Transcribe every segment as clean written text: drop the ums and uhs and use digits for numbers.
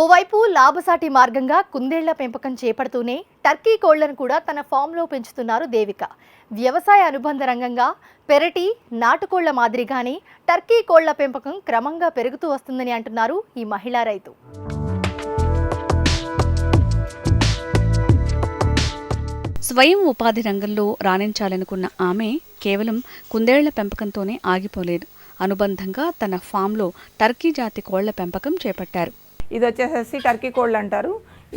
ఓవైపు లాభసాటి మార్గంగా కుందేళ్ల పెంపకం చేపడుతూనే టర్కీ కోళ్లను కూడా తన ఫామ్లో పెంచుతున్నారు దేవిక. వ్యవసాయ అనుబంధ రంగంగా పెరటి, నాటుకోళ్ల మాదిరిగానే టర్కీ కోళ్ల పెంపకం క్రమంగా పెరుగుతూ వస్తుందని అంటున్నారు ఈ మహిళా రైతు. స్వయం ఉపాధి రంగంలో రాణించాలనుకున్న ఆమె కేవలం కుందేళ్ల పెంపకంతోనే ఆగిపోలేదు. అనుబంధంగా తన ఫామ్లో టర్కీ జాతి కోళ్ల పెంపకం చేపట్టారు. ఇది వచ్చేసి టర్కీ కోళ్ళు అంటారు.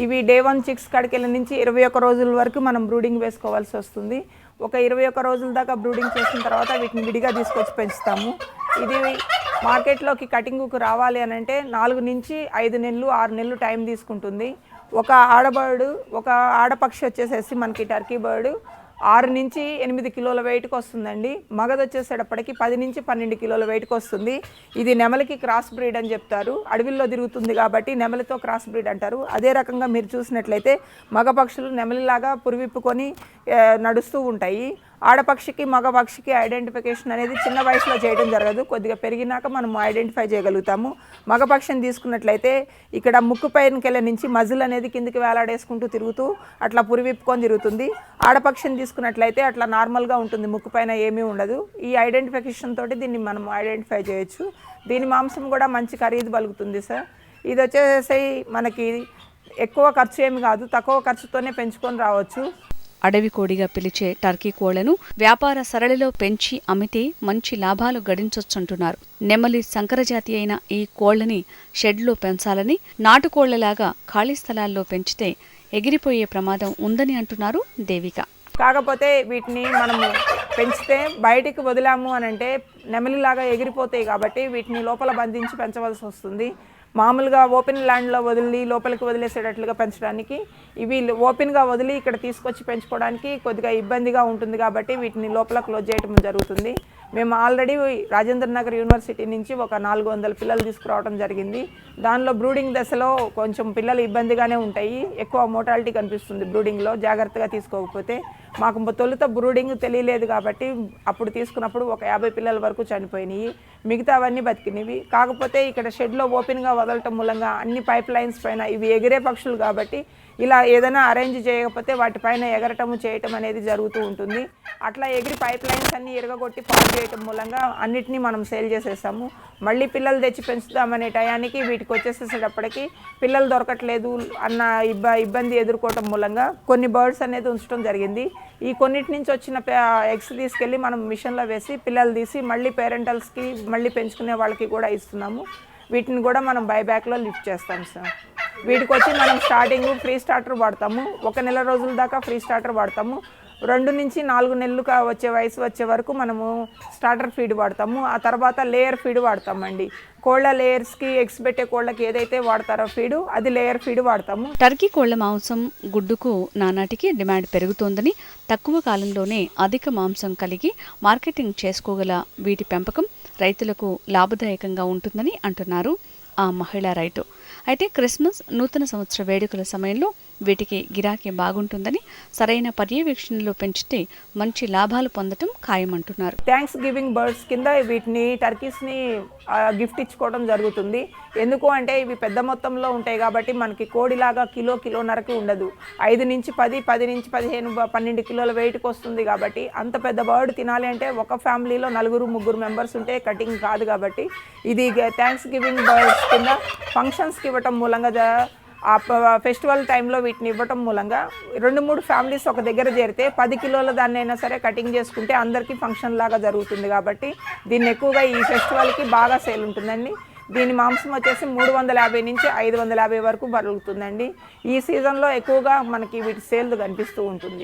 ఇవి డే 1 చిక్స్ కడికెళ్ళ నుంచి 21 రోజుల వరకు మనం బ్రూడింగ్ వేసుకోవాల్సి వస్తుంది. ఒక 21 రోజుల దాకా బ్రూడింగ్ చేసిన తర్వాత వీటిని విడిగా తీసుకొచ్చి పెంచుతాము. ఇది మార్కెట్లోకి కటింగ్కు రావాలి అని అంటే 4 నుంచి 5 నెలలు 6 నెలలు టైం తీసుకుంటుంది. ఒక ఆడపక్షి వచ్చేసేసి మనకి టర్కీ బర్డ్ 6 నుంచి 8 కిలోల వెయిట్కి వస్తుందండి. మగది వచ్చేసేటప్పటికి 10 నుంచి 12 కిలోల వెయిట్కి వస్తుంది. ఇది నెమలికి క్రాస్ బ్రీడ్ అని చెప్తారు. అడవిల్లో తిరుగుతుంది కాబట్టి నెమలితో క్రాస్ బ్రీడ్ అంటారు. అదే రకంగా మీరు చూసినట్లయితే మగ పక్షులు నెమలిలాగా పురివిప్పుకొని నడుస్తూ ఉంటాయి. ఆడపక్షికి మగ పక్షికి ఐడెంటిఫికేషన్ అనేది చిన్న వయసులో చేయడం జరగదు. కొద్దిగా పెరిగినాక మనం ఐడెంటిఫై చేయగలుగుతాము. మగ పక్షిని తీసుకున్నట్లయితే ఇక్కడ ముక్కు పైనకెళ్ళ నుంచి మజిల్ అనేది కిందికి వేలాడేసుకుంటూ తిరుగుతూ అట్లా పురివిప్పుకొని తిరుగుతుంది. ఆడపక్షిని తీసుకున్నట్లయితే అట్లా నార్మల్గా ఉంటుంది, ముక్కు పైన ఏమీ ఉండదు. ఈ ఐడెంటిఫికేషన్ తోటి దీన్ని మనం ఐడెంటిఫై చేయొచ్చు. దీని మాంసం కూడా మంచి ఖరీదు పలుకుతుంది సార్. ఇది వచ్చేసి మనకి ఎక్కువ ఖర్చు ఏమి కాదు, తక్కువ ఖర్చుతోనే పెంచుకొని రావచ్చు. అడవి కోడిగా పిలిచే టర్కీ కోళ్లను వ్యాపార సరళిలో పెంచి అమ్మితే మంచి లాభాలు గడించొచ్చంటున్నారు. నెమలి సంకరజాతి అయిన ఈ కోళ్లని షెడ్లో పెంచాలని, నాటుకోళ్లలాగా ఖాళీ స్థలాల్లో పెంచితే ఎగిరిపోయే ప్రమాదం ఉందని అంటున్నారు దేవిక. కాకపోతే వీటిని మనము పెంచితే బయటికి వదిలాము అని అంటే నెమలిలాగా ఎగిరిపోతాయి కాబట్టి వీటిని లోపల బంధించి పెంచవలసి వస్తుంది. మామూలుగా ఓపెన్ ల్యాండ్లో వదిలి లోపలికి వదిలేసేటట్లుగా పెంచడానికి, ఇవి ఓపెన్గా వదిలి ఇక్కడ తీసుకొచ్చి పెంచుకోవడానికి కొద్దిగా ఇబ్బందిగా ఉంటుంది కాబట్టి వీటిని లోపల క్లోజ్ చేయడం జరుగుతుంది. మేము ఆల్రెడీ రాజేంద్ర నగర్ యూనివర్సిటీ నుంచి ఒక 400 పిల్లలు తీసుకురావడం జరిగింది. దానిలో బ్రూడింగ్ దశలో కొంచెం పిల్లలు ఇబ్బందిగానే ఉంటాయి. ఎక్కువ మోర్టాలిటీ కనిపిస్తుంది బ్రూడింగ్లో జాగ్రత్తగా తీసుకోకపోతే. మాకు తొలుత బ్రూడింగ్ తెలియలేదు కాబట్టి అప్పుడు తీసుకున్నప్పుడు ఒక 50 పిల్లల వరకు చనిపోయినాయి, మిగతావన్నీ బతికినవి. కాకపోతే ఇక్కడ షెడ్లో ఓపెన్గా వదలటం మూలంగా అన్ని పైప్ లైన్స్ పైన ఇవి ఎగిరే పక్షులు కాబట్టి ఇలా ఏదైనా అరేంజ్ చేయకపోతే వాటిపైన ఎగరటము చేయటం అనేది జరుగుతూ ఉంటుంది. అట్లా ఎగిరి పైప్ లైన్స్ అన్నీ ఎరగొట్టి పాడు చేయటం మూలంగా అన్నిటినీ మనం సేల్ చేసేసాము. మళ్ళీ పిల్లలు తెచ్చి పెంచుదామనే టయానికి వీటికి వచ్చేసేటప్పటికి పిల్లలు దొరకట్లేదు అన్న ఇబ్బంది ఎదుర్కోవటం మూలంగా కొన్ని బర్డ్స్ అనేది ఉంచడం జరిగింది. ఈ కొన్నిటి నుంచి వచ్చిన ఎగ్స్ తీసుకెళ్ళి మనం మిషన్లో వేసి పిల్లలు తీసి మళ్ళీ పేరెంటల్స్కి మళ్ళీ పెంచుకునే వాళ్ళకి కూడా ఇస్తున్నాము. వీటిని కూడా మనం బైబ్యాక్లో లిఫ్ట్ చేస్తాం సార్. వీటికి వచ్చి మనం స్టార్టింగ్ ఫ్రీ స్టార్టర్ వాడతాము. 1 నెల రోజుల దాకా ఫ్రీ స్టార్టర్ వాడతాము. 2 నుంచి 4 నెలలు వయసు వచ్చే వరకు మనము స్టార్టర్ ఫీడ్ వాడతాము. ఆ తర్వాత లేయర్ ఫీడ్ వాడతామండి. కోళ్ల లేయర్స్కి ఎగ్స్ పెట్టే కోళ్ళకి ఏదైతే వాడతారో ఫీడు అది లేయర్ ఫీడ్ వాడతాము. టర్కీ కోళ్ల మాంసం గుడ్డుకు నానాటికి డిమాండ్ పెరుగుతోందని, తక్కువ కాలంలోనే అధిక మాంసం కలిగి మార్కెటింగ్ చేసుకోగల వీటి పెంపకం రైతులకు లాభదాయకంగా ఉంటుందని అంటున్నారు ఆ మహిళా రైతు. అయితే క్రిస్మస్, నూతన సంవత్సర వేడుకల సమయంలో వీటికి గిరాకీ బాగుంటుందని, సరైన పర్యవేక్షణలో పెంచితే మంచి లాభాలు పొందటం ఖాయమంటున్నారు. థ్యాంక్స్ గివింగ్ బర్డ్స్ కింద వీటిని టర్కీస్ని గిఫ్ట్ ఇచ్చుకోవడం జరుగుతుంది. ఎందుకు అంటే ఇవి పెద్ద మొత్తంలో ఉంటాయి కాబట్టి మనకి కోడిలాగా కిలోన్నరకి ఉండదు. 5 నుంచి 10, 10 నుంచి 15, 12 కిలోల వెయిట్కి వస్తుంది కాబట్టి అంత పెద్ద బర్డ్ తినాలి అంటే ఒక ఫ్యామిలీలో 4-3 మెంబర్స్ ఉంటే కటింగ్ కాదు కాబట్టి ఇది థ్యాంక్స్ గివింగ్ బర్డ్స్ కింద ఫంక్షన్స్కి ఇవ్వటం మూలంగా, ఆ ఫెస్టివల్ టైంలో వీటిని ఇవ్వటం మూలంగా 2-3 ఫ్యామిలీస్ ఒక దగ్గర చేరితే 10 కిలోల దాన్ని అయినా సరే కటింగ్ చేసుకుంటే అందరికీ ఫంక్షన్ లాగా జరుగుతుంది కాబట్టి దీన్ని ఎక్కువగా ఈ ఫెస్టివల్కి బాగా సేల్ ఉంటుందండి. దీని మాంసం వచ్చేసి 350 నుంచి 550 వరకు పలుకుతుందండి. ఈ సీజన్లో ఎక్కువగా మనకి వీటి సేల్ కనిపిస్తూ ఉంటుంది.